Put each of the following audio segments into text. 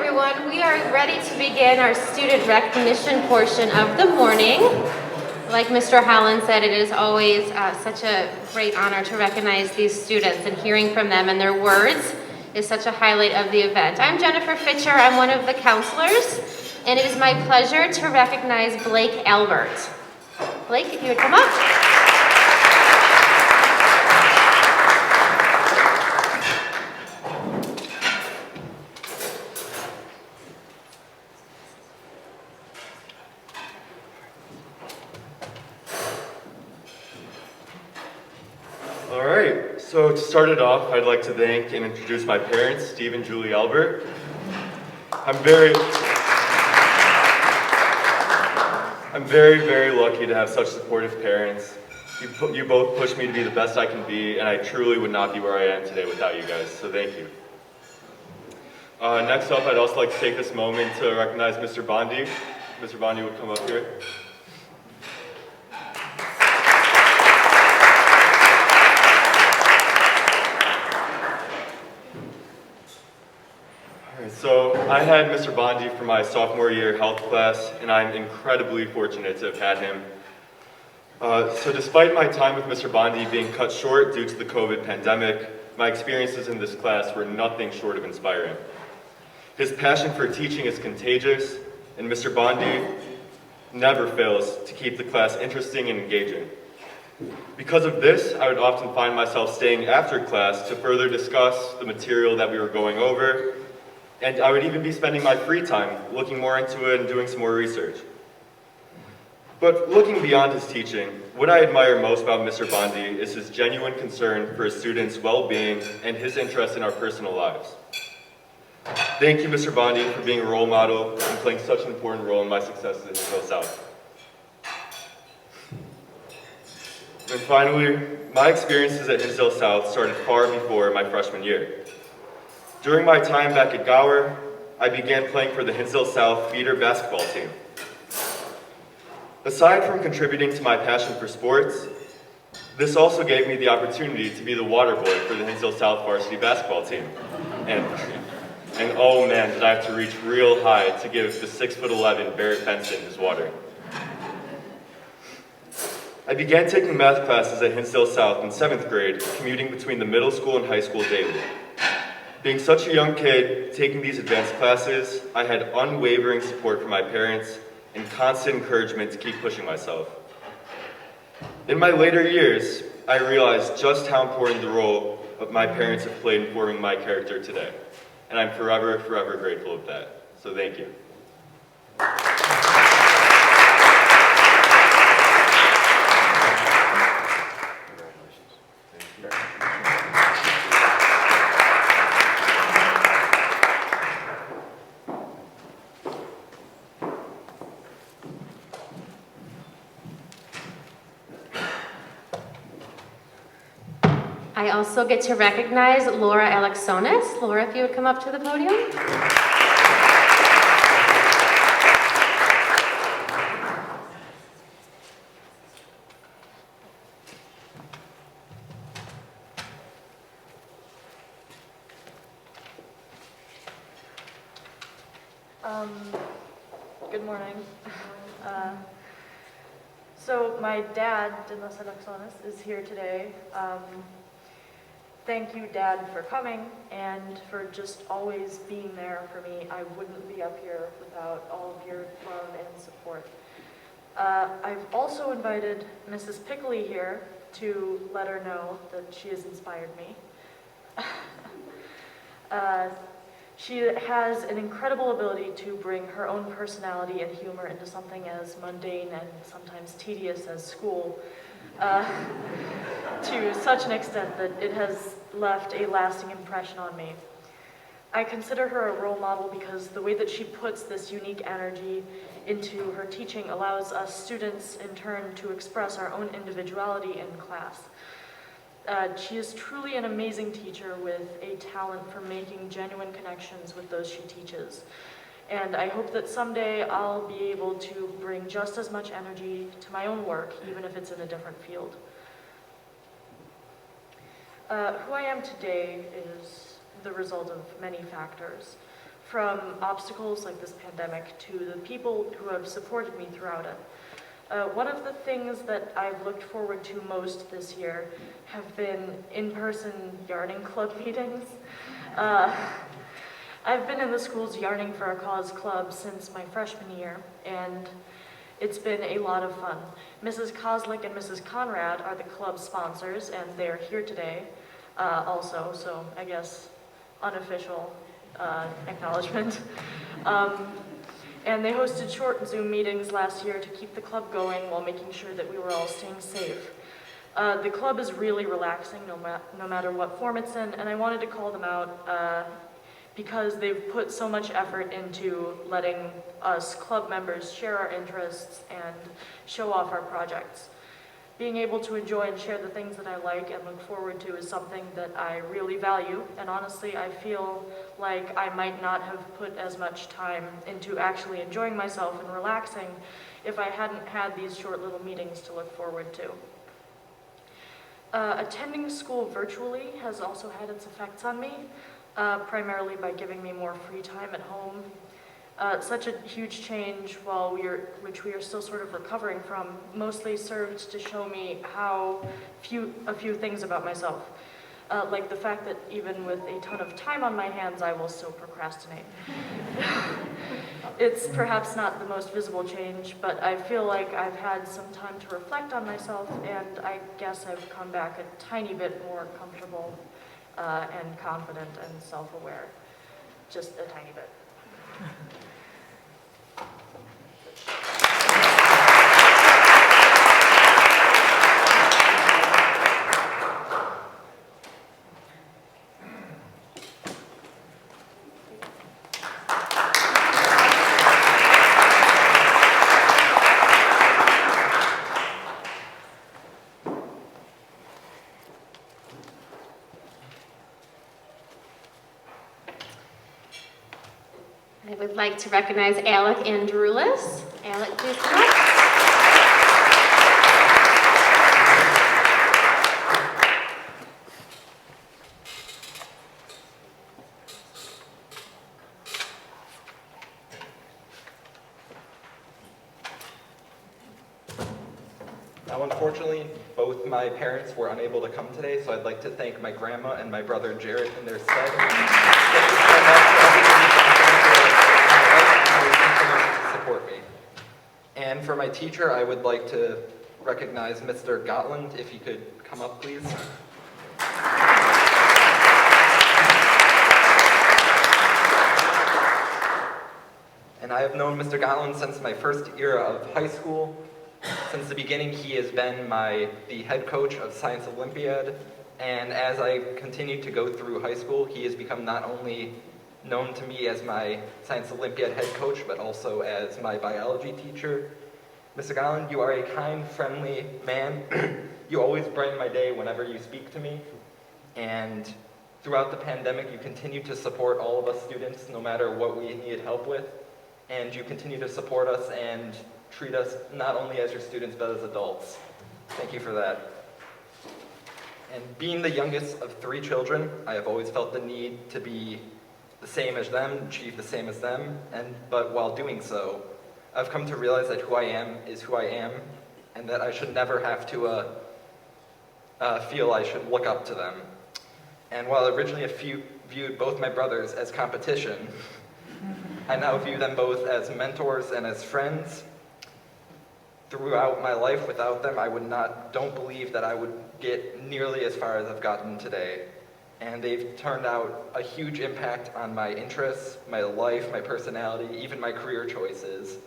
everyone. We are ready to begin our student recognition portion of the morning. Like Mr. Howland said, it is always such a great honor to recognize these students, and hearing from them and their words is such a highlight of the event. I'm Jennifer Fitcher. I'm one of the counselors, and it is my pleasure to recognize Blake Albert. Blake, if you would come up. So to start it off, I'd like to thank and introduce my parents, Steve and Julie Albert. I'm very, very lucky to have such supportive parents. You both pushed me to be the best I can be, and I truly would not be where I am today without you guys, so thank you. Next up, I'd also like to take this moment to recognize Mr. Bondi. Mr. Bondi would come up here. So I had Mr. Bondi for my sophomore year health class, and I'm incredibly fortunate to have had him. So despite my time with Mr. Bondi being cut short due to the COVID pandemic, my experiences in this class were nothing short of inspiring. His passion for teaching is contagious, and Mr. Bondi never fails to keep the class interesting and engaging. Because of this, I would often find myself staying after class to further discuss the material that we were going over, and I would even be spending my free time looking more into it and doing some more research. But looking beyond his teaching, what I admire most about Mr. Bondi is his genuine concern for his students' well-being and his interest in our personal lives. Thank you, Mr. Bondi, for being a role model and playing such an important role in my success at Hinsdale South. And finally, my experiences at Hinsdale South started far before my freshman year. During my time back at Gower, I began playing for the Hinsdale South feeder basketball team. Aside from contributing to my passion for sports, this also gave me the opportunity to be the water boy for the Hinsdale South varsity basketball team. And oh man, did I have to reach real high to give the 6'11" Barrett Benson his water. I began taking math classes at Hinsdale South in 7th grade, commuting between the middle school and high school daily. Being such a young kid, taking these advanced classes, I had unwavering support from my parents and constant encouragement to keep pushing myself. In my later years, I realized just how important the role of my parents have played in forming my character today. And I'm forever grateful of that. So thank you. I also get to recognize Laura Alexonis. Laura, if you would come up to the podium. Good morning. So my dad, Dinos Alexonis, is here today. Thank you, Dad, for coming and for just always being there for me. I wouldn't be up here without all of your love and support. I've also invited Mrs. Pickley here to let her know that she has inspired me. She has an incredible ability to bring her own personality and humor into something as mundane and sometimes tedious as school, to such an extent that it has left a lasting impression on me. I consider her a role model because the way that she puts this unique energy into her teaching allows us students in turn to express our own individuality in class. She is truly an amazing teacher with a talent for making genuine connections with those she teaches. And I hope that someday I'll be able to bring just as much energy to my own work, even if it's in a different field. Who I am today is the result of many factors. from obstacles like this pandemic to the people who have supported me throughout it. One of the things that I've looked forward to most this year have been in-person yarning club meetings. I've been in the school's Yarning for a Cause club since my freshman year, and it's been a lot of fun. Mrs. Kozlik and Mrs. Conrad are the club sponsors, and they are here today also, so I guess unofficial acknowledgement. And they hosted short Zoom meetings last year to keep the club going while making sure that we were all staying safe. The club is really relaxing no matter what form it's in, and I wanted to call them out because they've put so much effort into letting us club members share our interests and show off our projects. Being able to enjoy and share the things that I like and look forward to is something that I really value, and honestly I feel like I might not have put as much time into actually enjoying myself and relaxing if I hadn't had these short little meetings to look forward to. Attending school virtually has also had its effects on me, primarily by giving me more free time at home. Such a huge change which we are still sort of recovering from, mostly served to show me a few things about myself. Like the fact that even with a ton of time on my hands, I will still procrastinate. It's perhaps not the most visible change, but I feel like I've had some time to reflect on myself, and I guess I've come back a tiny bit more comfortable and confident and self-aware. Just a tiny bit. I would like to recognize Alec Androulis. Alec, please come up. Now, unfortunately, both my parents were unable to come today, so I'd like to thank my grandma and my brother Jared in their stead. Thank you so much for everything to support me. And for my teacher, I would like to recognize Mr. Gotland, if he could come up, please. And I have known Mr. Gotland since my first year of high school. Since the beginning, he has been the head coach of Science Olympiad, and as I continued to go through high school, he has become not only known to me as my Science Olympiad head coach, but also as my biology teacher. Mr. Gotland, you are a kind, friendly man. You always brighten my day whenever you speak to me, and throughout the pandemic, you continue to support all of us students, no matter what we needed help with, and you continue to support us and treat us not only as your students, but as adults. Thank you for that. And being the youngest of 3 children, I have always felt the need to be the same as them, achieve the same as them, but while doing so, I've come to realize that who I am is who I am, and that I should never have to feel I should look up to them. And while originally I viewed both my brothers as competition, I now view them both as mentors and as friends. Throughout my life, without them, don't believe that I would get nearly as far as I've gotten today. And they've turned out a huge impact on my interests, my life, my personality, even my career choices.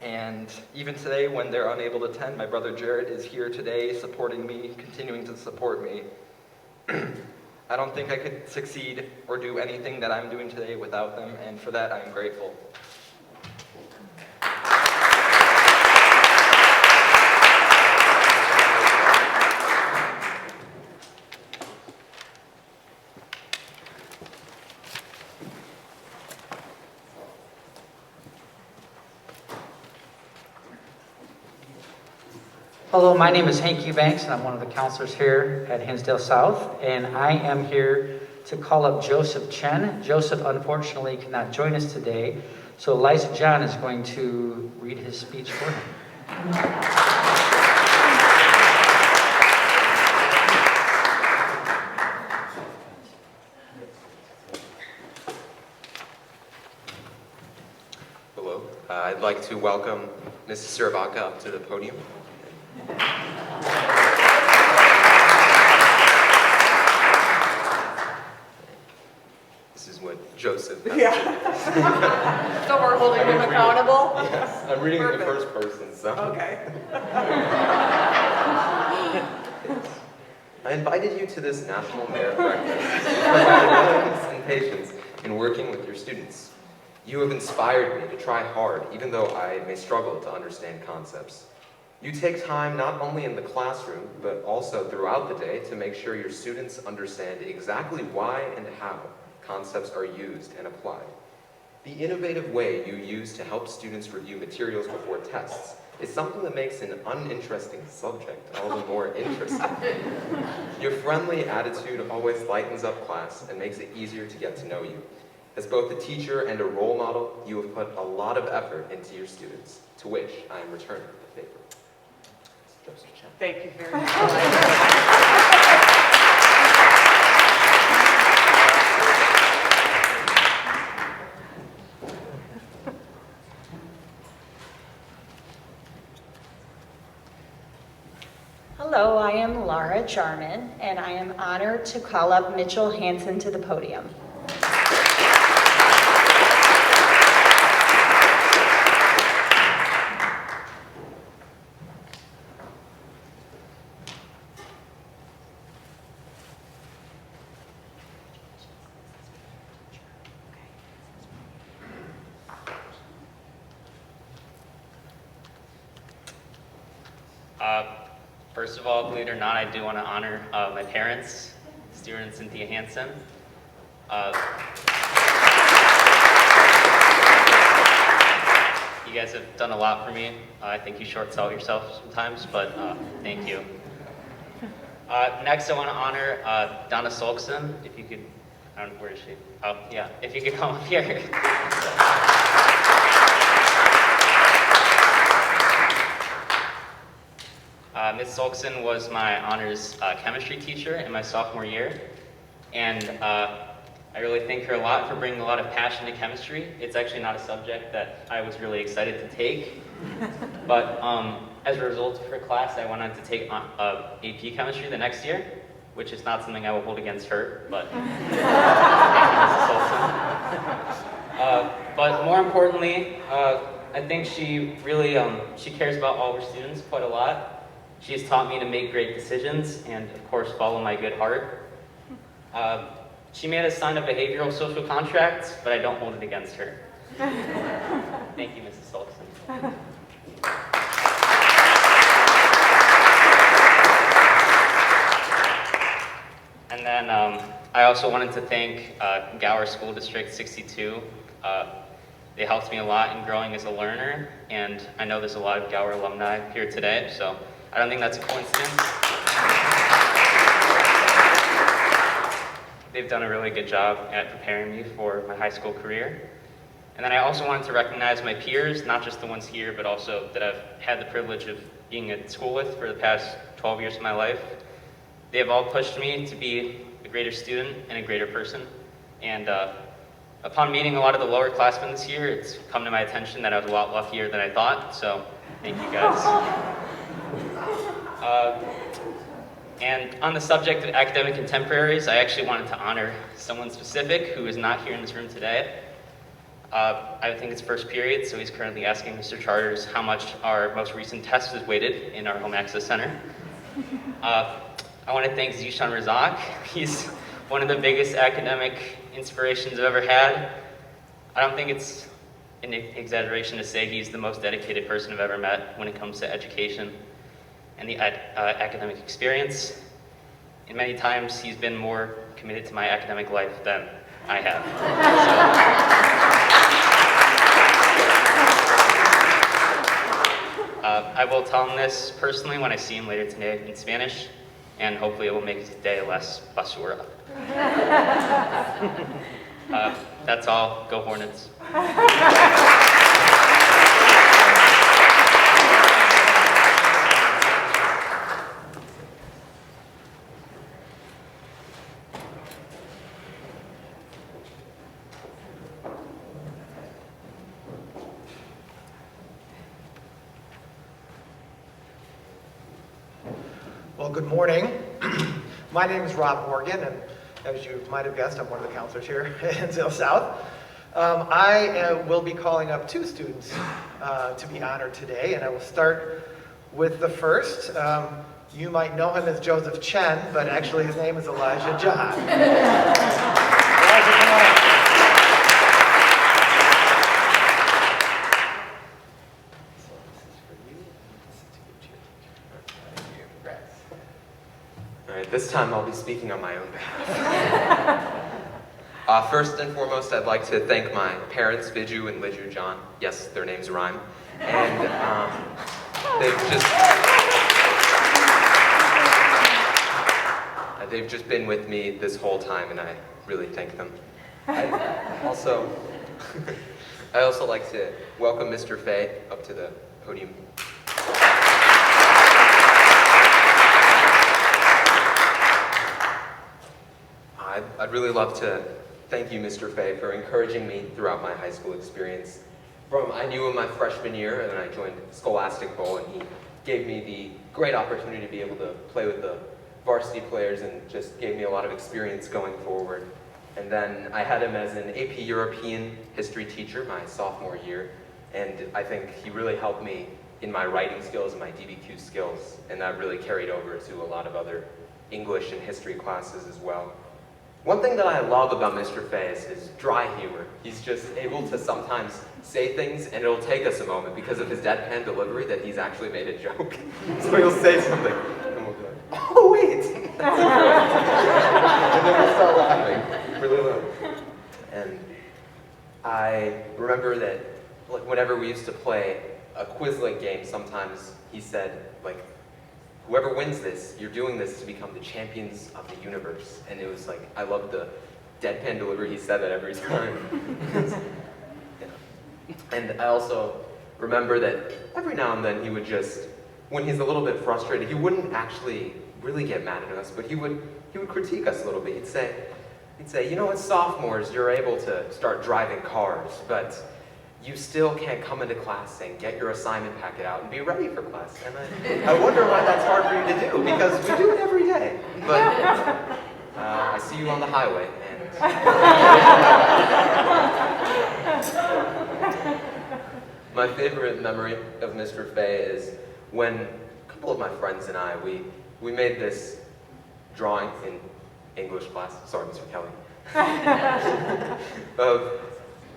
And even today, when they're unable to attend, my brother Jarrett is here today supporting me, continuing to support me. I don't think I could succeed or do anything that I'm doing today without them, and for that I am grateful. Hello, my name is Hank Eubanks, and I'm one of the counselors here at Hinsdale South, and I am here to call up Joseph Chen. Joseph unfortunately cannot join us today, so Liza John is going to read his speech for him. Hello. I'd like to welcome Mrs. Sirivaka up to the podium. This is what Joseph has Yeah. So we're holding him accountable? Yes, I'm reading in the Perfect. first person, so. Okay. I invited you to this National Merit Breakfast for your diligence and patience in working with your students. You have inspired me to try hard, even though I may struggle to understand concepts. You take time not only in the classroom, but also throughout the day to make sure your students understand exactly why and how concepts are used and applied. The innovative way you use to help students review materials before tests is something that makes an uninteresting subject all the more interesting. Your friendly attitude always lightens up class and makes it easier to get to know you. As both a teacher and a role model, you have put a lot of effort into your students, to which I am returning the favor. Joseph Chen. Thank you very much. Hello, I am Laura Jarman, and I am honored to call up Mitchell Hansen to the podium. First of all, believe it or not, I do want to honor my parents, Stuart and Cynthia Hansen. You guys have done a lot for me. I think you short sell yourself sometimes, but thank you. Next, I want to honor Donna Solkson. If you could, I don't know, where is she? Oh, yeah, if you could come up here. Ms. Solkson was my honors chemistry teacher in my sophomore year, and I really thank her a lot for bringing a lot of passion to chemistry. It's actually not a subject that I was really excited to take, but as a result of her class, I went on to take AP chemistry the next year, which is not something I will hold against her, but thank you, Mrs. Solkson. But more importantly, I think she really she cares about all of her students quite a lot. She has taught me to make great decisions and, of course, follow my good heart. She made us sign a behavioral social contract, but I don't hold it against her. Thank you, Mrs. Solkson. And then I also wanted to thank Gower School District 62. They helped me a lot in growing as a learner, and I know there's a lot of Gower alumni here today, so I don't think that's a coincidence. They've done a really good job at preparing me for my high school career. And then I also wanted to recognize my peers, not just the ones here, but also that I've had the privilege of being at school with for the past 12 years of my life. They have all pushed me to be a greater student and a greater person. And upon meeting a lot of the lower classmen this year, it's come to my attention that I was a lot luckier than I thought, so thank you guys. And on the subject of academic contemporaries, I actually wanted to honor someone specific who is not here in this room today. I think it's first period, so he's currently asking Mr. Charters how much our most recent test is weighted in our home access center. I want to thank Zishan Razak. He's one of the biggest academic inspirations I've ever had. I don't think it's an exaggeration to say he's the most dedicated person I've ever met when it comes to education and the academic experience. And many times he's been more committed to my academic life than I have. I will tell him this personally when I see him later today in Spanish. and hopefully it will make his day less basura. That's all. Go Hornets. Well, good morning. My name is Rob Morgan, and as you might have guessed, I'm one of the counselors here at Hinsdale South. I will be calling up two students to be honored today, and I will start with the first. You might know him as Joseph Chen, but actually his name is Elijah John. Elijah, come on. All right, this time I'll be speaking on my own behalf. First and foremost, I'd like to thank my parents, Viju and Liju John. Yes, their names rhyme. And they've just been with me this whole time, and I really thank them. I also like to welcome Mr. Fay up to the podium. I'd really love to thank you, Mr. Fay, for encouraging me throughout my high school experience. I knew him my freshman year, and then I joined Scholastic Bowl, and he gave me the great opportunity to be able to play with the varsity players and just gave me a lot of experience going forward. And then I had him as an AP European history teacher my sophomore year, and I think he really helped me in my writing skills and my DBQ skills, and that really carried over to a lot of other English and history classes as well. One thing that I love about Mr. Fay is his dry humor. He's just able to sometimes say things, and it'll take us a moment because of his deadpan delivery that he's actually made a joke. So he'll say something, and we'll be like, oh wait! And then we'll start laughing really loud. And I remember that whenever we used to play a Quizlet game, sometimes he said, like, whoever wins this, you're doing this to become the champions of the universe. And it was like, I loved the deadpan delivery. He said that every time. And I also remember that every now and then he would just, when he's a little bit frustrated, he wouldn't actually really get mad at us, but he would critique us a little bit. He'd say, you know, as sophomores, you're able to start driving cars, but you still can't come into class and get your assignment packet out and be ready for class. And I wonder why that's hard for you to do, because we do it every day. But I see you on the highway, and my favorite memory of Mr. Fay is when a couple of my friends and I, we made this drawing in English class, sorry, Mr. Kelly, of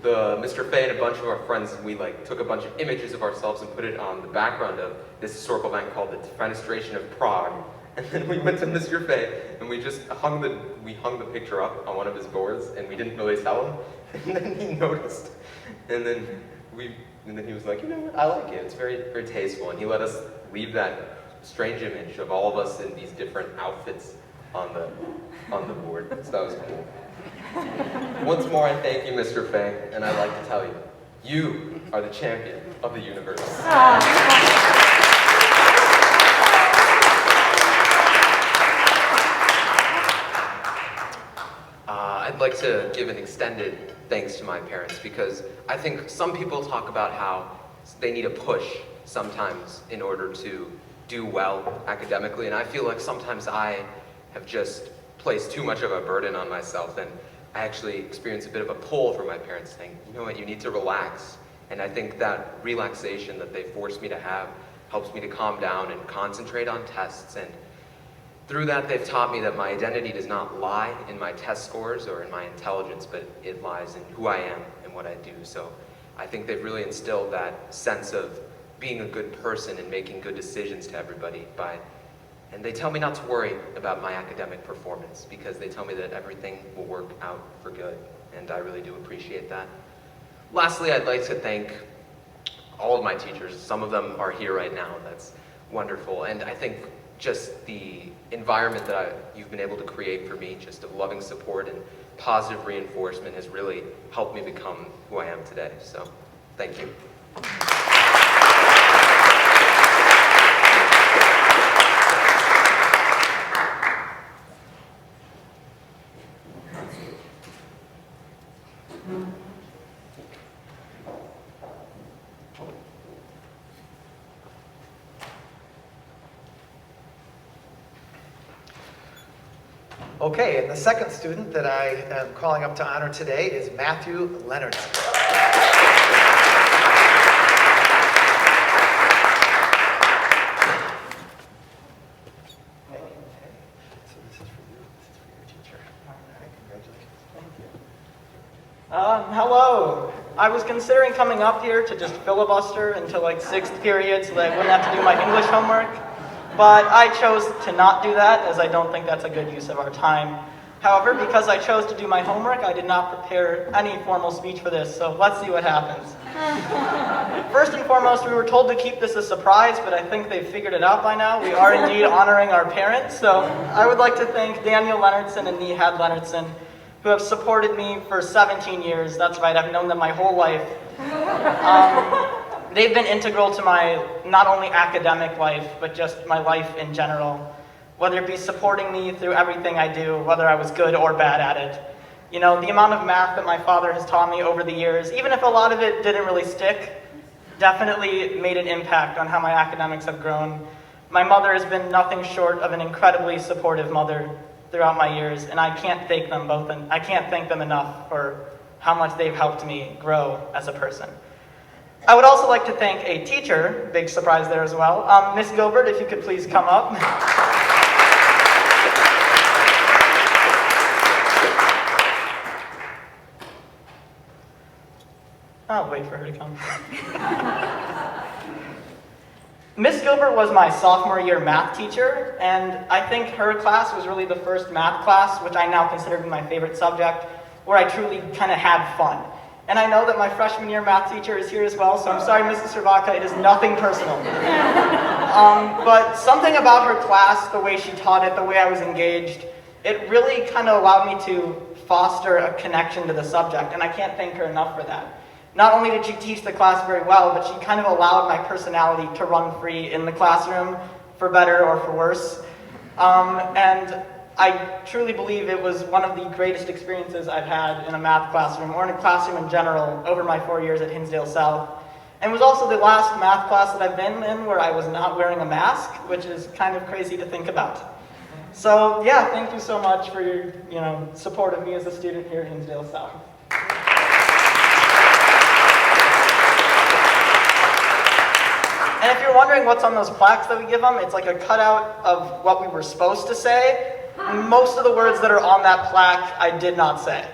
Mr. Fay and a bunch of our friends. We took a bunch of images of ourselves and put it on the background of this historical event called the Defenestration of Prague. And then we went to Mr. Fay and we just hung the picture up on one of his boards, and we didn't really tell him. And then he noticed. And then he was like, you know what, I like it. It's very, very tasteful. And he let us leave that strange image of all of us in these different outfits on the board. So that was cool. Once more, I thank you, Mr. Fay, and I'd like to tell you, you are the champion of the universe. I'd like to give an extended thanks to my parents, because I think some people talk about how they need a push sometimes in order to do well academically, and I feel like sometimes I have just placed too much of a burden on myself, and I actually experience a bit of a pull from my parents saying, you know what, you need to relax. And I think that relaxation that they force me to have helps me to calm down and concentrate on tests. And through that, they've taught me that my identity does not lie in my test scores or in my intelligence, but it lies in who I am and what I do. So I think they've really instilled that sense of being a good person and making good decisions to everybody and they tell me not to worry about my academic performance, because they tell me that everything will work out for good, and I really do appreciate that. Lastly, I'd like to thank all of my teachers. Some of them are here right now. That's wonderful. And I think just the environment that you've been able to create for me, just of loving support and positive reinforcement, has really helped me become who I am today. So, thank you. Okay, and the second student that I am calling up to honor today is Matthew Leonard. Hello. I was considering coming up here to just filibuster until like 6th period so that I wouldn't have to do my English homework. But I chose to not do that, as I don't think that's a good use of our time. However, because I chose to do my homework, I did not prepare any formal speech for this, so let's see what happens. First and foremost, we were told to keep this a surprise, but I think they've figured it out by now. We are indeed honoring our parents, so I would like to thank Daniel Leonardson and Nihad Leonardson, who have supported me for 17 years. That's right, I've known them my whole life. They've been integral to my not only academic life, but just my life in general. Whether it be supporting me through everything I do, whether I was good or bad at it. You know, the amount of math that my father has taught me over the years, even if a lot of it didn't really stick, definitely made an impact on how my academics have grown. My mother has been nothing short of an incredibly supportive mother throughout my years, and I can't thank them both, and I can't thank them enough for how much they've helped me grow as a person. I would also like to thank a teacher, big surprise there as well. Miss Gilbert, if you could please come up. I'll wait for her to come. Miss Gilbert was my sophomore year math teacher, and I think her class was really the first math class, which I now consider to be my favorite subject, where I truly kind of had fun. And I know that my freshman year math teacher is here as well, so I'm sorry, Mrs. Cervaca, it is nothing personal. But something about her class, the way she taught it, the way I was engaged, it really kind of allowed me to foster a connection to the subject, and I can't thank her enough for that. Not only did she teach the class very well, but she kind of allowed my personality to run free in the classroom, for better or for worse. And I truly believe it was one of the greatest experiences I've had in a math classroom, or in a classroom in general, over my 4 years at Hinsdale South. And it was also the last math class that I've been in where I was not wearing a mask, which is kind of crazy to think about. So yeah, thank you so much for your support of me as a student here at Hinsdale South. And if you're wondering what's on those plaques that we give them, it's like a cutout of what we were supposed to say. Most of the words that are on that plaque, I did not say.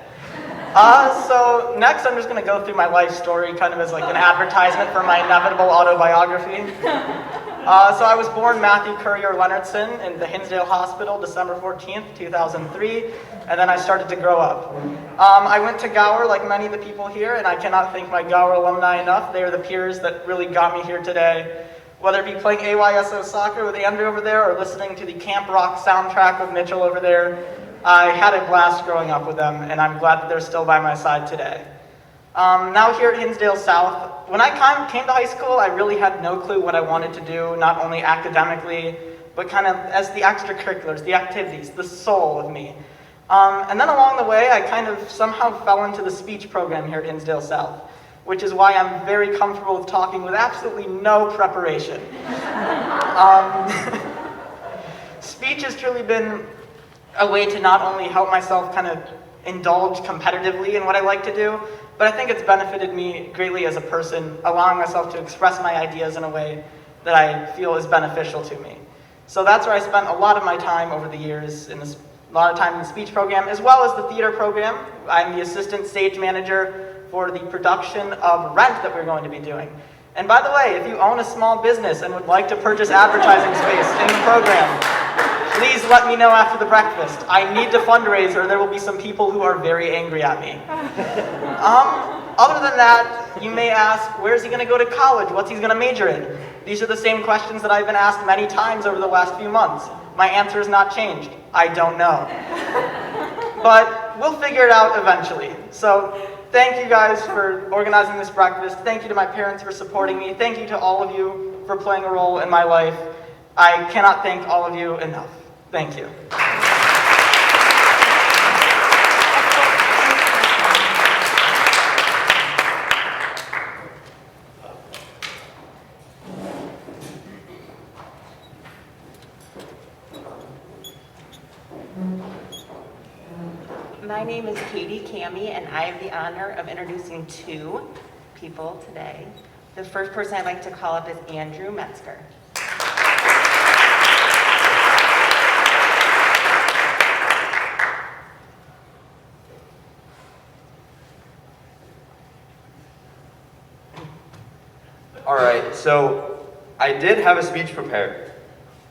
So next I'm just going to go through my life story, kind of as like an advertisement for my inevitable autobiography. So I was born Matthew Currier Leonardson in the Hinsdale Hospital, December 14th, 2003, and then I started to grow up. I went to Gower like many of the people here, and I cannot thank my Gower alumni enough. They are the peers that really got me here today. Whether it be playing AYSO soccer with Andrew over there, or listening to the Camp Rock soundtrack with Mitchell over there, I had a blast growing up with them, and I'm glad that they're still by my side today. Now here at Hinsdale South, when I came to high school, I really had no clue what I wanted to do, not only academically, but kind of as the extracurriculars, the activities, the soul of me. And then along the way, I kind of somehow fell into the speech program here at Hinsdale South, which is why I'm very comfortable with talking with absolutely no preparation. Speech has truly been a way to not only help myself kind of indulge competitively in what I like to do, but I think it's benefited me greatly as a person, allowing myself to express my ideas in a way that I feel is beneficial to me. So that's where I spent a lot of my time over the years, a lot of time in the speech program, as well as the theater program. I'm the assistant stage manager for the production of Rent that we're going to be doing. And by the way, if you own a small business and would like to purchase advertising space in the program, please let me know after the breakfast. I need to fundraise or there will be some people who are very angry at me. Other than that, you may ask, where's he going to go to college? What's he going to major in? These are the same questions that I've been asked many times over the last few months. My answer has not changed. I don't know. But we'll figure it out eventually. So thank you guys for organizing this breakfast. Thank you to my parents for supporting me. Thank you to all of you for playing a role in my life. I cannot thank all of you enough. Thank you. My name is Katie Cami, and I have the honor of introducing two people today. The first person I'd like to call up is Andrew Metzger. All right, so I did have a speech prepared.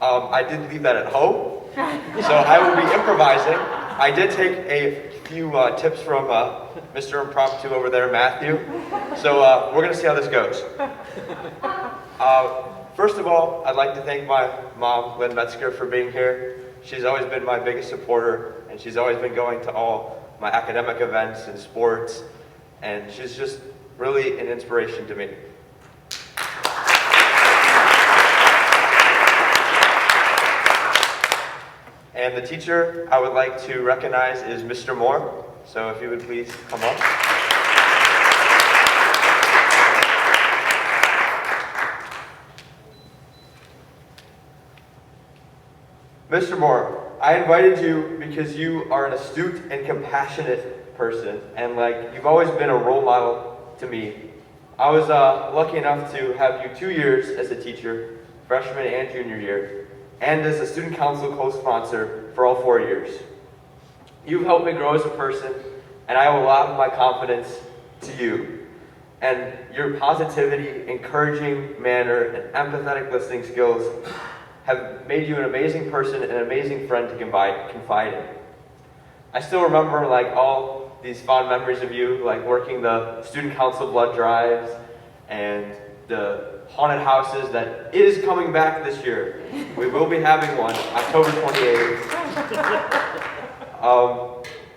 I did leave that at home, so I will be improvising. I did take a few tips from Mr. Impromptu over there, Matthew. So we're going to see how this goes. First of all, I'd like to thank my mom, Lynn Metzger, for being here. She's always been my biggest supporter, and she's always been going to all my academic events and sports, and she's just really an inspiration to me. And the teacher I would like to recognize is Mr. Moore. So if you would please come up. Mr. Moore, I invited you because you are an astute and compassionate person, and you've always been a role model to me. I was lucky enough to have you 2 years as a teacher, freshman and junior year, and as a student council co-sponsor for all 4 years. You've helped me grow as a person, and I owe a lot of my confidence to you. And your positivity, encouraging manner, and empathetic listening skills have made you an amazing person and an amazing friend to confide in. I still remember all these fond memories of you, working the student council blood drives and the haunted houses that is coming back this year. We will be having one, October 28th.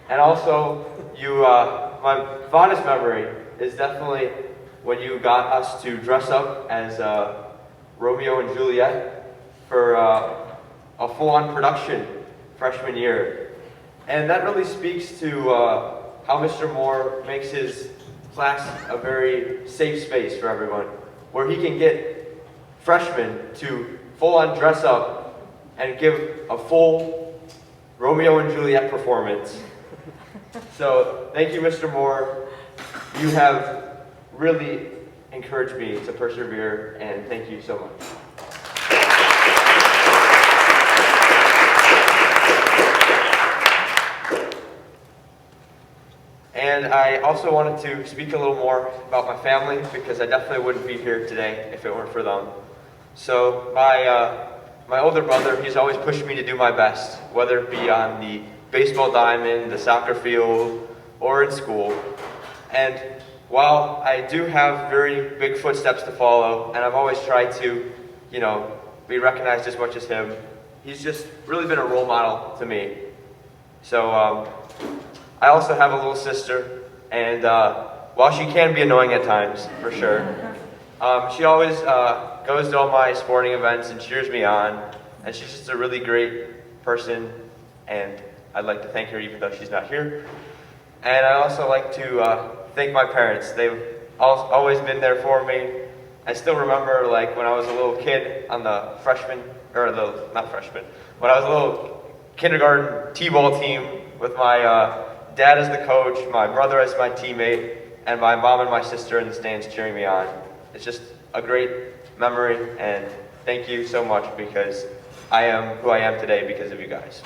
And also, my fondest memory is definitely when you got us to dress up as Romeo and Juliet for a full-on production freshman year. And that really speaks to how Mr. Moore makes his class a very safe space for everyone, where he can get freshmen to full-on dress up and give a full Romeo and Juliet performance. So thank you, Mr. Moore. You have really encouraged me to persevere, and thank you so much. And I also wanted to speak a little more about my family, because I definitely wouldn't be here today if it weren't for them. So my older brother, he's always pushed me to do my best, whether it be on the baseball diamond, the soccer field, or in school. And while I do have very big footsteps to follow, and I've always tried to, be recognized as much as him, he's just really been a role model to me. So I also have a little sister, and while she can be annoying at times, for sure, she always goes to all my sporting events and cheers me on, and she's just a really great person, and I'd like to thank her even though she's not here. And I'd also like to thank my parents. They've always been there for me. I still remember when I was a little kid on the when I was a little kindergarten t-ball team with my dad as the coach, my brother as my teammate, and my mom and my sister in the stands cheering me on. It's just a great memory, and thank you so much, because I am who I am today because of you guys.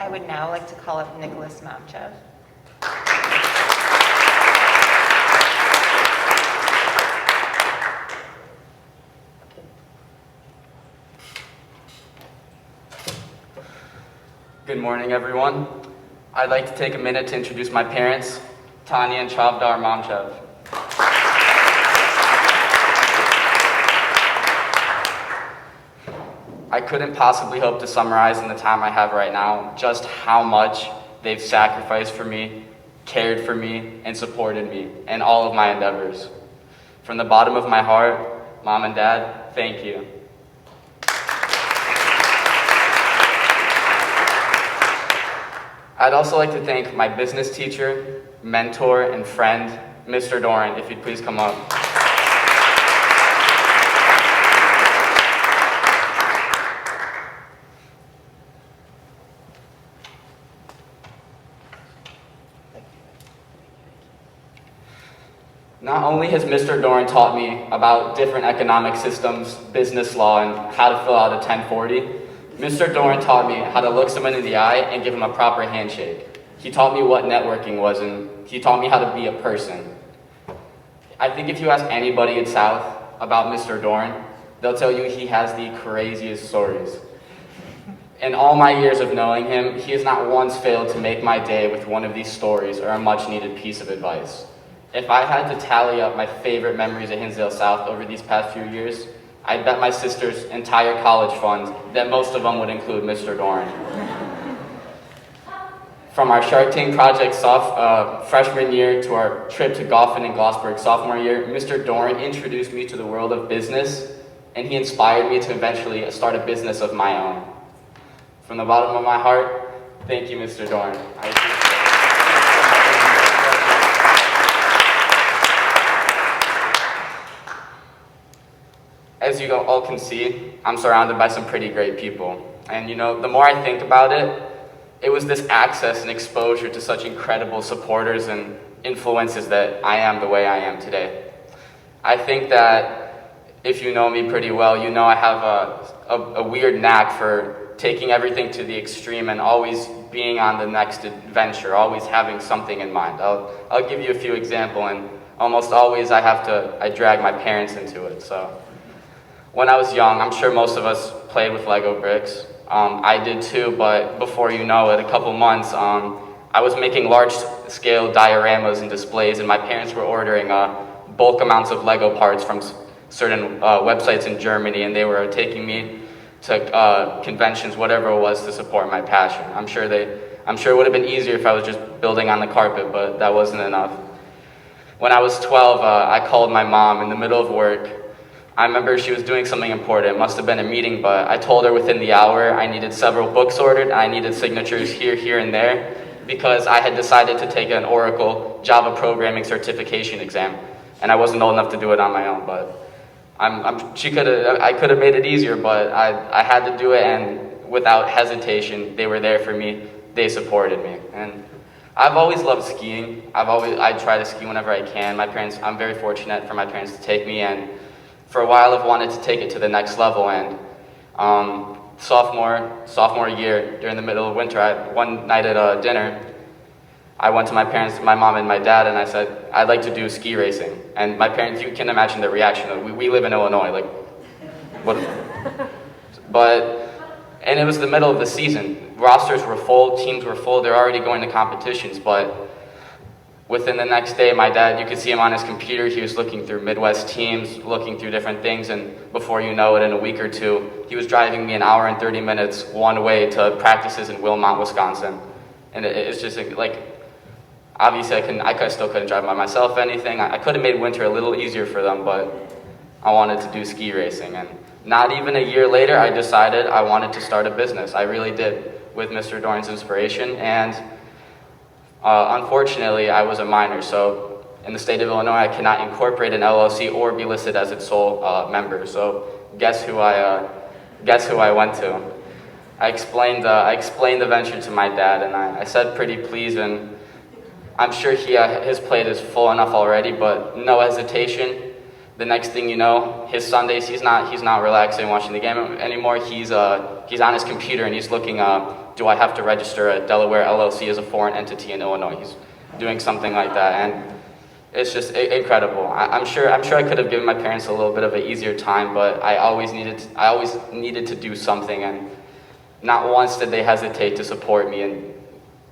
I would now like to call up Nicholas Momchev. Good morning, everyone. I'd like to take a minute to introduce my parents, Tanya and Chavdar Momchev. I couldn't possibly hope to summarize in the time I have right now just how much they've sacrificed for me, cared for me, and supported me in all of my endeavors. From the bottom of my heart, Mom and Dad, thank you. I'd also like to thank my business teacher, mentor, and friend, Mr. Doran, if you'd please come up. Not only has Mr. Doran taught me about different economic systems, business law, and how to fill out a 1040, Mr. Doran taught me how to look someone in the eye and give him a proper handshake. He taught me what networking was, and he taught me how to be a person. I think if you ask anybody at South about Mr. Doran, they'll tell you he has the craziest stories. In all my years of knowing him, he has not once failed to make my day with one of these stories or a much-needed piece of advice. If I had to tally up my favorite memories at Hinsdale South over these past few years, I'd bet my sister's entire college fund that most of them would include Mr. Doran. From our Shark Tank project freshman year to our trip to Goffin and Glossburg sophomore year, Mr. Doran introduced me to the world of business, and he inspired me to eventually start a business of my own. From the bottom of my heart, thank you, Mr. Doran. I appreciate it. As you all can see, I'm surrounded by some pretty great people. And you know, the more I think about it, it was this access and exposure to such incredible supporters and influences that I am the way I am today. I think that if you know me pretty well, you know I have a weird knack for taking everything to the extreme and always being on the next adventure, always having something in mind. I'll give you a few examples, and almost always I drag my parents into it. So when I was young, I'm sure most of us played with Lego bricks. I did too, but before you know it, a couple months, I was making large-scale dioramas and displays, and my parents were ordering bulk amounts of Lego parts from certain websites in Germany, and they were taking me to conventions, whatever it was, to support my passion. I'm sure it would have been easier if I was just building on the carpet, but that wasn't enough. When I was 12, I called my mom in the middle of work. I remember she was doing something important. It must have been a meeting, but I told her within the hour I needed several books ordered, and I needed signatures here, and there, because I had decided to take an Oracle Java programming certification exam, and I wasn't old enough to do it on my own, but I could have made it easier, but I had to do it, and without hesitation, they were there for me. They supported me, and I've always loved skiing. I try to ski whenever I can. I'm very fortunate for my parents to take me, and for a while I've wanted to take it to the next level, and sophomore year, during the middle of winter, one night at dinner, I went to my parents, my mom and my dad, and I said, I'd like to do ski racing. And my parents, you can imagine their reaction. We live in Illinois, like, what? And it was the middle of the season. Rosters were full, teams were full, they're already going to competitions, but within the next day, my dad, you could see him on his computer, he was looking through Midwest teams, looking through different things, and before you know it, in a week or two, he was driving me an hour and 30 minutes one way to practices in Wilmot, Wisconsin. And it's just like, obviously I still couldn't drive by myself anything. I could have made winter a little easier for them, but I wanted to do ski racing. And not even a year later, I decided I wanted to start a business. I really did, with Mr. Doran's inspiration, and unfortunately, I was a minor, so in the state of Illinois, I cannot incorporate an LLC or be listed as its sole member. So guess who I went to? I explained the venture to my dad, and I said pretty please, and I'm sure his plate is full enough already, but no hesitation. The next thing you know, his Sundays, he's not relaxing watching the game anymore. He's on his computer and he's looking do I have to register a Delaware LLC as a foreign entity in Illinois? He's doing something like that, and it's just incredible. I'm sure I could have given my parents a little bit of an easier time, but I always needed to do something, and not once did they hesitate to support me and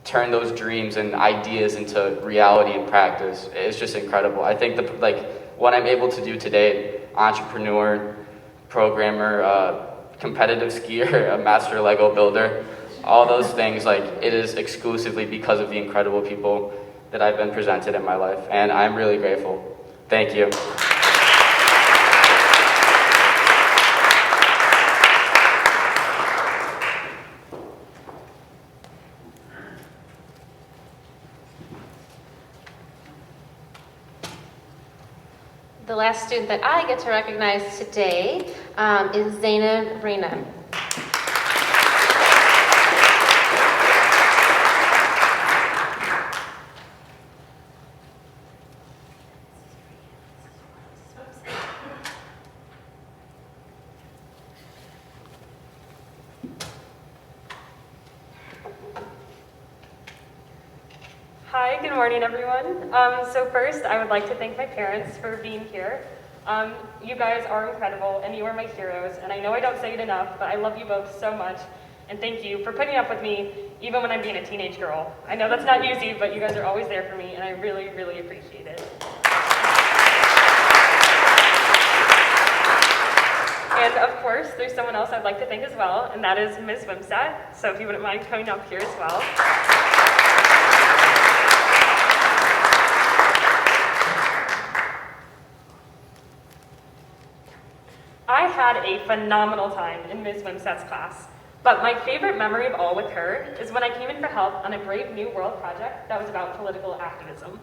turn those dreams and ideas into reality and practice. It's just incredible. I think what I'm able to do today, entrepreneur, programmer, competitive skier, a master Lego builder, all those things, it is exclusively because of the incredible people that I've been presented in my life, and I'm really grateful. Thank you. The last student that I get to recognize today is Zainab Reina. Hi, good morning, everyone. So first, I would like to thank my parents for being here. You guys are incredible, and you are my heroes, and I know I don't say it enough, but I love you both so much, and thank you for putting up with me, even when I'm being a teenage girl. I know that's not easy, but you guys are always there for me, and I really, really appreciate it. And of course, there's someone else I'd like to thank as well, and that is Ms. Wimsatt, so if you wouldn't mind coming up here as well. I had a phenomenal time in Ms. Wimsatt's class, but my favorite memory of all with her is when I came in for help on a Brave New World project that was about political activism.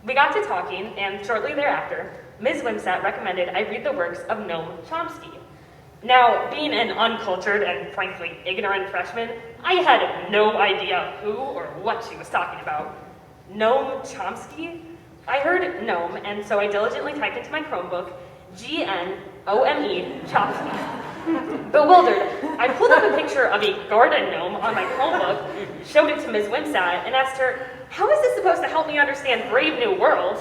We got to talking, and shortly thereafter, Ms. Wimsatt recommended I read the works of Noam Chomsky. Now, being an uncultured and frankly ignorant freshman, I had no idea who or what she was talking about. Noam Chomsky? I heard Noam, and so I diligently typed into my Chromebook, G-N-O-M-E, Chomsky. Bewildered, I pulled up a picture of a garden gnome on my Chromebook, showed it to Ms. Wimsatt, and asked her, how is this supposed to help me understand Brave New World?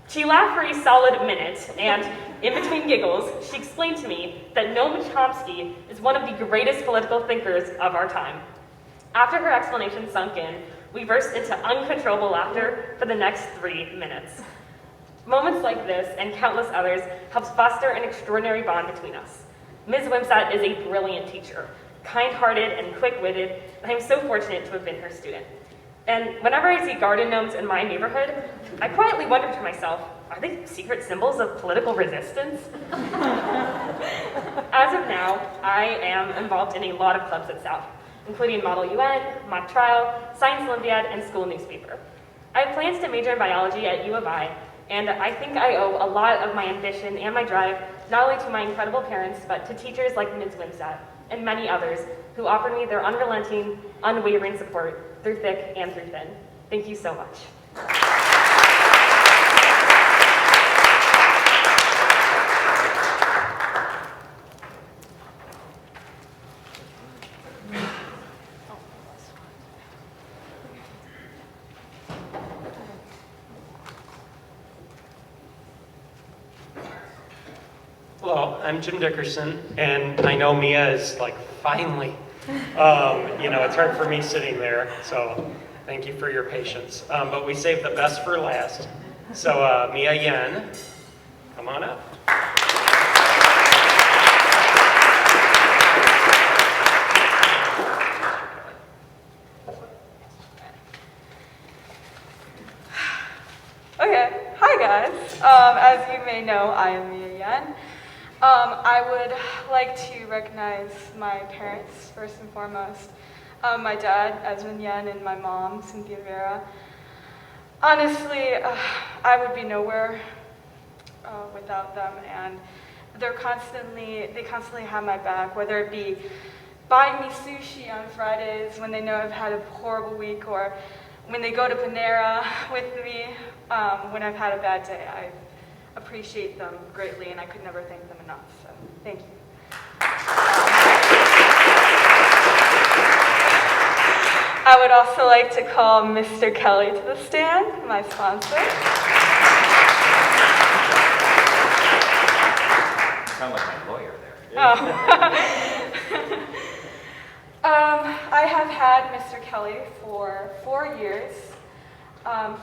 She laughed for a solid minute, and in between giggles, she explained to me that Noam Chomsky is one of the greatest political thinkers of our time. After her explanation sunk in, we burst into uncontrollable laughter for the next 3 minutes. Moments like this, and countless others, helps foster an extraordinary bond between us. Ms. Wimsatt is a brilliant teacher, kind-hearted and quick-witted, and I'm so fortunate to have been her student. And whenever I see garden gnomes in my neighborhood, I quietly wonder to myself, are they secret symbols of political resistance? As of now, I am involved in a lot of clubs at South, including Model UN, Mock Trial, Science Olympiad, and school newspaper. I have plans to major in biology at U of I, and I think I owe a lot of my ambition and my drive not only to my incredible parents, but to teachers like Ms. Wimsatt and many others who offered me their unrelenting, unwavering support through thick and through thin. Thank you so much. Hello, I'm Jim Dickerson, and I know Mia is like, finally. It's hard for me sitting there, so thank you for your patience. But we saved the best for last. So Mia Yen, come on up. Okay, hi guys. As you may know, I am Mia Yen. I would like to recognize my parents first and foremost. My dad, Esmond Yen, and my mom, Cynthia Vera. Honestly, I would be nowhere without them, and they constantly have my back, whether it be buying me sushi on Fridays when they know I've had a horrible week, or when they go to Panera with me when I've had a bad day. I appreciate them greatly, and I could never thank them enough, so thank you. I would also like to call Mr. Kelly to the stand, my sponsor. You sound like my lawyer there. Oh. I have had Mr. Kelly for 4 years.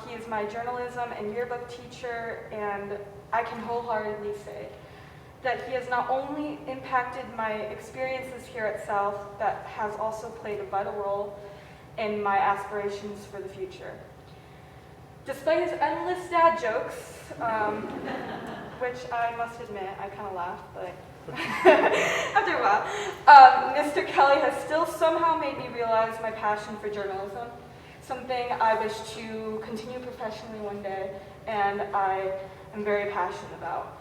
He is my journalism and yearbook teacher, and I can wholeheartedly say that he has not only impacted my experiences here at South, but has also played a vital role in my aspirations for the future. Despite his endless dad jokes, which I must admit, I kind of laughed, but after a while, Mr. Kelly has still somehow made me realize my passion for journalism, something I wish to continue professionally one day, and I am very passionate about.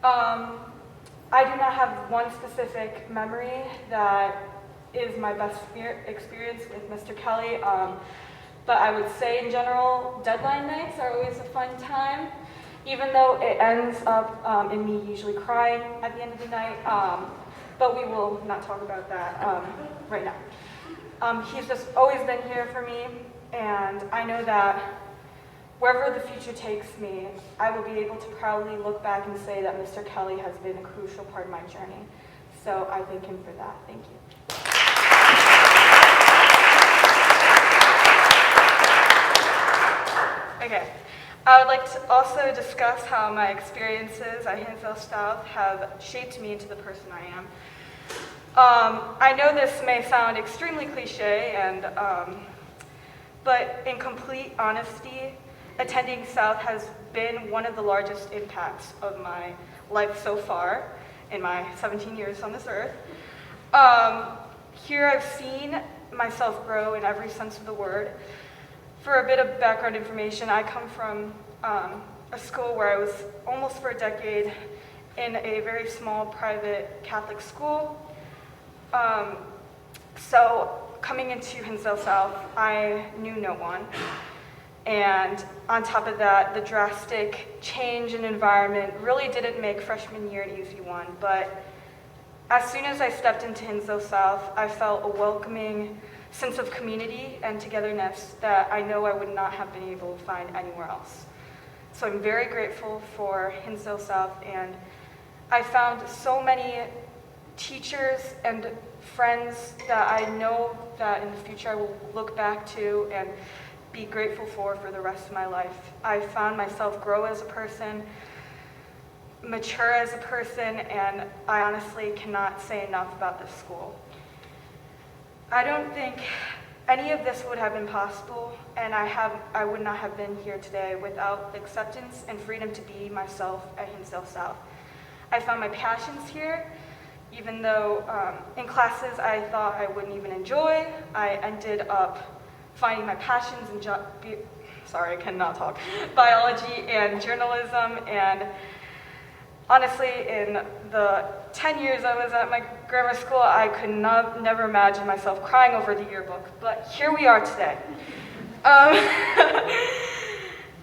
I do not have one specific memory that is my best experience with Mr. Kelly, but I would say in general, deadline nights are always a fun time, even though it ends up in me usually crying at the end of the night, but we will not talk about that right now. He's just always been here for me, and I know that wherever the future takes me, I will be able to proudly look back and say that Mr. Kelly has been a crucial part of my journey. So I thank him for that. Thank you. Okay. I would like to also discuss how my experiences at Hinsdale South have shaped me into the person I am. I know this may sound extremely cliche, but in complete honesty, attending South has been one of the largest impacts of my life so far in my 17 years on this earth. Here I've seen myself grow in every sense of the word. For a bit of background information, I come from a school where I was almost for a decade in a very small private Catholic school. So coming into Hinsdale South, I knew no one. And on top of that, the drastic change in environment really didn't make freshman year an easy one. But as soon as I stepped into Hinsdale South, I felt a welcoming sense of community and togetherness that I know I would not have been able to find anywhere else. So I'm very grateful for Hinsdale South, and I found so many teachers and friends that I know that in the future I will look back to and be grateful for the rest of my life. I found myself grow as a person, mature as a person, and I honestly cannot say enough about this school. I don't think any of this would have been possible, and I would not have been here today without the acceptance and freedom to be myself at Hinsdale South. I found my passions here, even though in classes I thought I wouldn't even enjoy. I ended up finding my passions in biology and journalism, and honestly, in the 10 years I was at my grammar school, I could never imagine myself crying over the yearbook, but here we are today.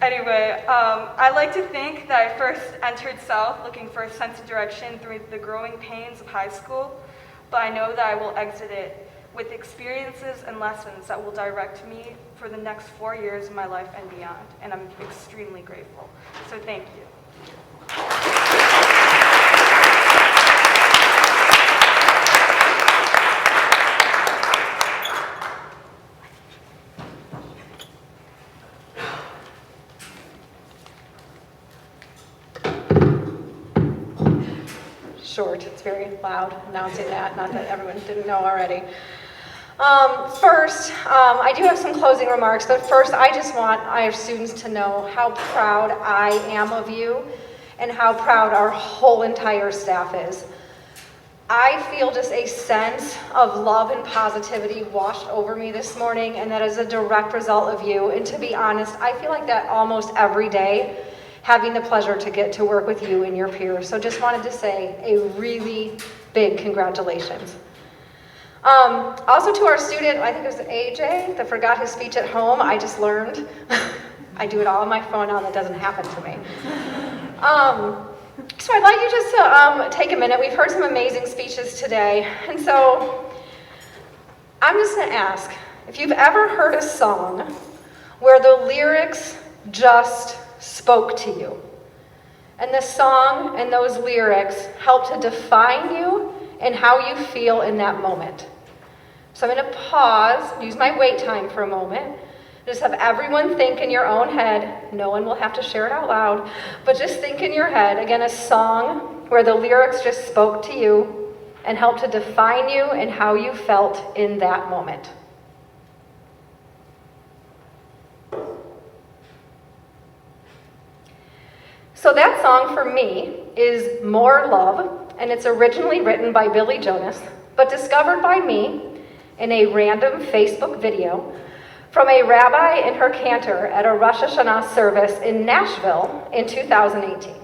Anyway, I like to think that I first entered South looking for a sense of direction through the growing pains of high school, but I know that I will exit it with experiences and lessons that will direct me for the next 4 years of my life and beyond, and I'm extremely grateful. So thank you. Short, it's very loud announcing that, not that everyone didn't know already. First, I do have some closing remarks, but first I just want our students to know how proud I am of you and how proud our whole entire staff is. I feel just a sense of love and positivity washed over me this morning, and that is a direct result of you. And to be honest, I feel like that almost every day, having the pleasure to get to work with you and your peers. So just wanted to say a really big congratulations. Also to our student, I think it was AJ, that forgot his speech at home. I just learned. I do it all on my phone now, that doesn't happen to me. So I'd like you just to take a minute. We've heard some amazing speeches today. And so I'm just gonna ask, if you've ever heard a song where the lyrics just spoke to you, and the song and those lyrics help to define you and how you feel in that moment. So I'm going to pause, use my wait time for a moment, just have everyone think in your own head. No one will have to share it out loud, but just think in your head, again, a song where the lyrics just spoke to you and helped to define you and how you felt in that moment. So that song for me is More Love, and it's originally written by Billy Jonas, but discovered by me in a random Facebook video from a rabbi and her cantor at a Rosh Hashanah service in Nashville in 2018.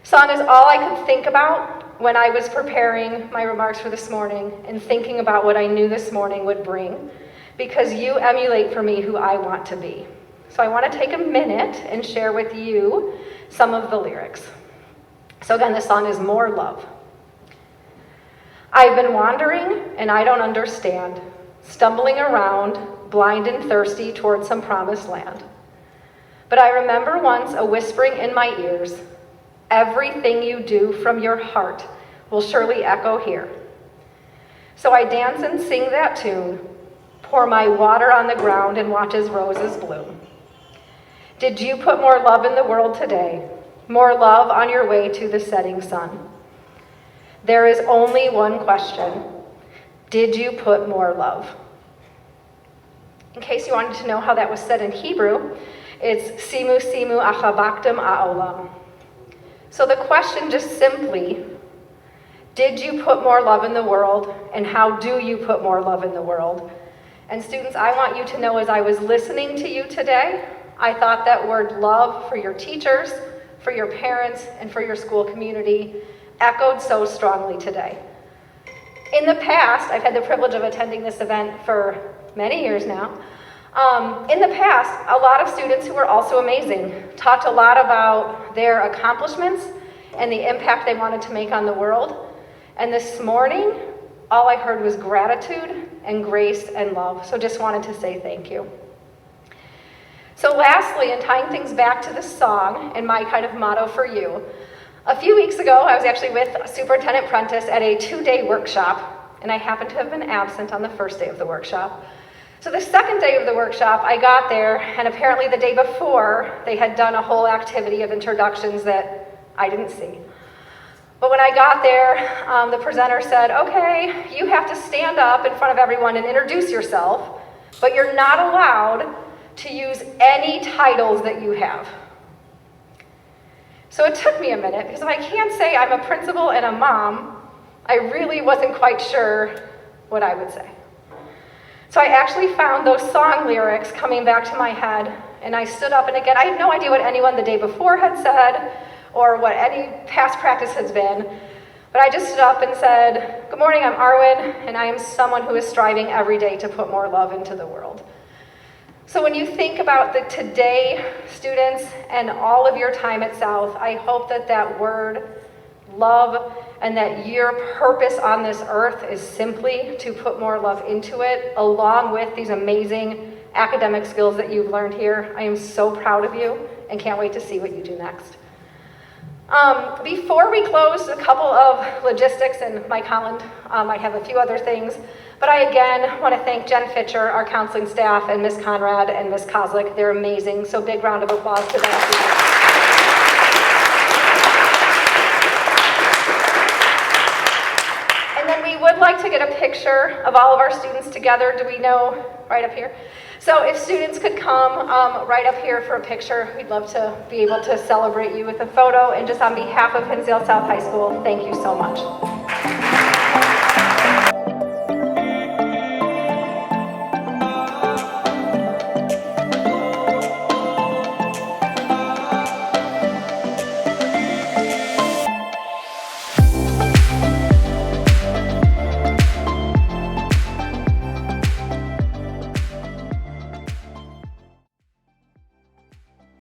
Song is all I could think about when I was preparing my remarks for this morning and thinking about what I knew this morning would bring, because you emulate for me who I want to be. So I want to take a minute and share with you some of the lyrics. So again, this song is More Love. I've been wandering and I don't understand, stumbling around, blind and thirsty toward some promised land. But I remember once a whispering in my ears, everything you do from your heart will surely echo here. So I dance and sing that tune, pour my water on the ground and watch as roses bloom. Did you put more love in the world today? More love on your way to the setting sun? There is only one question. Did you put more love? In case you wanted to know how that was said in Hebrew, it's Simu Simu Achabaktem A'olam. So the question just simply, did you put more love in the world, and how do you put more love in the world? And students, I want you to know as I was listening to you today, I thought that word love for your teachers, for your parents, and for your school community echoed so strongly today. In the past, I've had the privilege of attending this event for many years now. In the past, a lot of students who were also amazing talked a lot about their accomplishments and the impact they wanted to make on the world. And this morning, all I heard was gratitude and grace and love. So just wanted to say thank you. So lastly, in tying things back to the song and my kind of motto for you, a few weeks ago, I was actually with Superintendent Prentice at a 2-day workshop, and I happened to have been absent on the first day of the workshop. So the second day of the workshop, I got there, and apparently the day before, they had done a whole activity of introductions that I didn't see. But when I got there, the presenter said, okay, you have to stand up in front of everyone and introduce yourself, but you're not allowed to use any titles that you have. So it took me a minute, because if I can't say I'm a principal and a mom, I really wasn't quite sure what I would say. So I actually found those song lyrics coming back to my head, and I stood up, and again, I had no idea what anyone the day before had said, or what any past practice has been, but I just stood up and said, good morning, I'm Arwen, and I am someone who is striving every day to put more love into the world. So when you think about the today students and all of your time at South, I hope that that word, love, and that your purpose on this earth is simply to put more love into it, along with these amazing academic skills that you've learned here. I am so proud of you and can't wait to see what you do next. Before we close, a couple of logistics, and Mike Holland might have a few other things, but I again want to thank Jen Fitcher, our counseling staff, and Ms. Conrad and Ms. Kozlik. They're amazing, so big round of applause to them. And then we would like to get a picture of all of our students together. Do we know? Right up here. So if students could come right up here for a picture, we'd love to be able to celebrate you with a photo. And just on behalf of Hinsdale South High School, thank you so much.